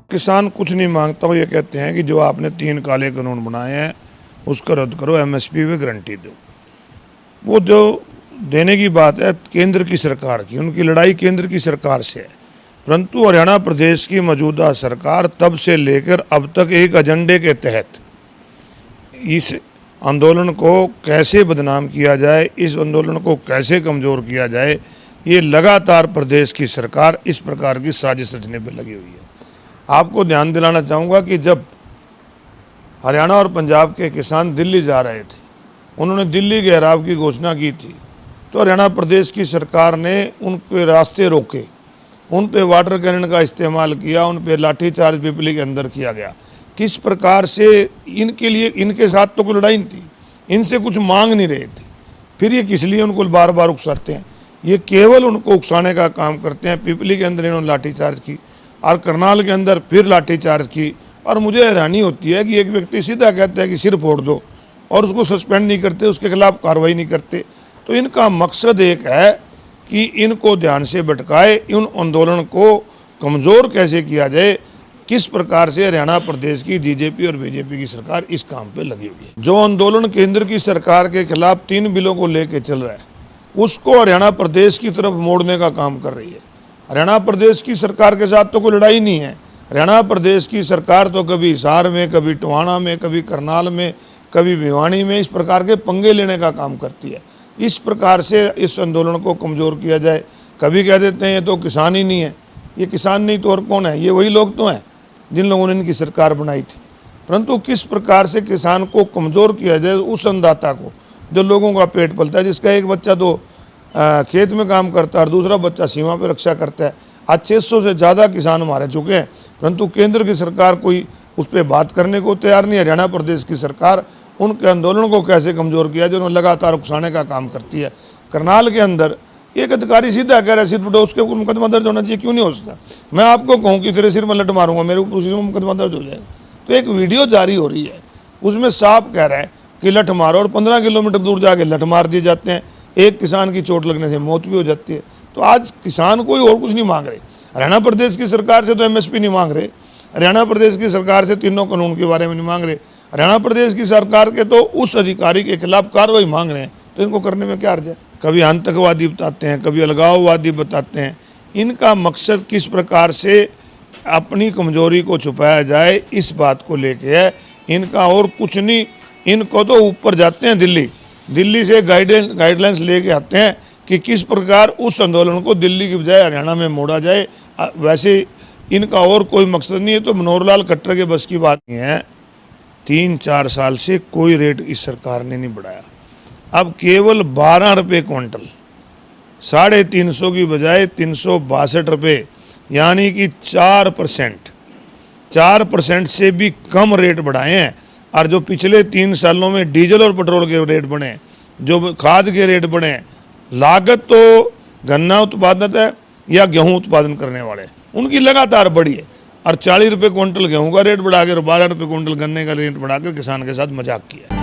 किसान कुछ नहीं मांगता, वो ये कहते हैं कि जो आपने 3 काले कानून बनाए हैं उसको रद्द करो, एमएसपी पे गारंटी दो। वो जो देने की बात है केंद्र की सरकार की, उनकी लड़ाई केंद्र की सरकार से है। परंतु हरियाणा प्रदेश की मौजूदा सरकार तब से लेकर अब तक एक एजेंडे के तहत इस आंदोलन को कैसे बदनाम किया जाए, इस आंदोलन को कैसे कमज़ोर किया जाए, ये लगातार प्रदेश की सरकार इस प्रकार की साजिश रचने पर लगी हुई है। आपको ध्यान दिलाना चाहूँगा कि जब हरियाणा और पंजाब के किसान दिल्ली जा रहे थे, उन्होंने दिल्ली घेराव की घोषणा की थी, तो हरियाणा प्रदेश की सरकार ने उनके रास्ते रोके, उन पे वाटर कैनन का इस्तेमाल किया, उन पे लाठीचार्ज पिपली के अंदर किया गया। किस प्रकार से इनके लिए, इनके साथ तो कोई लड़ाई नहीं थी, इनसे कुछ मांग नहीं रहे थे, फिर ये किस लिए उनको बार बार उकसाते हैं? ये केवल उनको उकसाने का काम करते हैं। पिपली के अंदर इन्होंने लाठीचार्ज की और करनाल के अंदर फिर लाठीचार्ज की। और मुझे हैरानी होती है कि एक व्यक्ति सीधा कहता है कि सिर फोड़ दो और उसको सस्पेंड नहीं करते, उसके खिलाफ कार्रवाई नहीं करते। तो इनका मकसद एक है कि इनको ध्यान से भटकाए, इन आंदोलन को कमज़ोर कैसे किया जाए, किस प्रकार से हरियाणा प्रदेश की बीजेपी और बीजेपी की सरकार इस काम पे लगी हुई है। जो आंदोलन केंद्र की सरकार के खिलाफ 3 बिलों को लेकर चल रहा है, उसको हरियाणा प्रदेश की तरफ मोड़ने का काम कर रही है। हरियाणा प्रदेश की सरकार के साथ तो कोई लड़ाई नहीं है। हरियाणा प्रदेश की सरकार तो कभी हिसार में, कभी टोहाना में, कभी करनाल में, कभी भिवानी में इस प्रकार के पंगे लेने का काम करती है। इस प्रकार से इस आंदोलन को कमज़ोर किया जाए। कभी कह देते हैं ये तो किसान ही नहीं है, ये किसान नहीं तो और कौन है? ये वही लोग तो हैं जिन लोगों ने इनकी सरकार बनाई थी। परंतु किस प्रकार से किसान को कमज़ोर किया जाए, उस अन्नदाता को जो लोगों का पेट पलता है, जिसका एक बच्चा तो खेत में काम करता है और दूसरा बच्चा सीमा पर रक्षा करता है। आज 600 से ज़्यादा किसान मारे चुके हैं, परंतु केंद्र की सरकार कोई उस पर बात करने को तैयार नहीं। हरियाणा प्रदेश की सरकार उनके आंदोलन को कैसे कमज़ोर किया जो उन्हें लगातार उकसाने का काम करती है। करनाल के अंदर एक अधिकारी सीधा कह रहा है सिर फुटो, उसके ऊपर मुकदमा दर्ज होना चाहिए, क्यों नहीं हो सकता? मैं आपको कहूँ कि तेरे सिर में लट मारूंगा, मेरे ऊपर उसी में मुकदमा दर्ज हो जाएगा। तो एक वीडियो जारी हो रही है, उसमें साफ कह रहा है कि लठ मारो, और 15 किलोमीटर दूर जाके लठ मार दिए जाते हैं। एक किसान की चोट लगने से मौत भी हो जाती है। तो आज किसान कोई और कुछ नहीं मांग रहे। हरियाणा प्रदेश की सरकार से तो एमएसपी नहीं मांग रहे, हरियाणा प्रदेश की सरकार से तीनों कानून के बारे में नहीं मांग रहे, हरियाणा प्रदेश की सरकार के तो उस अधिकारी के खिलाफ कार्रवाई मांग रहे हैं। तो इनको करने में क्या अर्ज है? कभी आतंकवादी बताते हैं, कभी अलगाववादी बताते हैं। इनका मकसद किस प्रकार से अपनी कमजोरी को छुपाया जाए, इस बात को लेके है। इनका और कुछ नहीं। इनको तो ऊपर जाते हैं दिल्ली से गाइडलाइंस लेके आते हैं कि किस प्रकार उस आंदोलन को दिल्ली की बजाय हरियाणा में मोड़ा जाए। वैसे इनका और कोई मकसद नहीं है। तो मनोहर लाल खट्टर के बस की बात नहीं है। 3-4 साल से कोई रेट इस सरकार ने नहीं बढ़ाया। अब केवल 12 रुपये क्विंटल, 350 की बजाय 362 रुपये, यानी कि 4% से भी कम रेट बढ़ाए हैं। और जो पिछले 3 सालों में डीजल और पेट्रोल के रेट बढ़े, जो खाद के रेट बढ़े, लागत तो गन्ना उत्पादक है या गेहूं उत्पादन करने वाले, उनकी लगातार बढ़ी है। और 40 रुपये क्विंटल गेहूं का रेट बढ़ा कर 12 रुपये क्विंटल गन्ने का रेट बढ़ाकर किसान के साथ मजाक किया।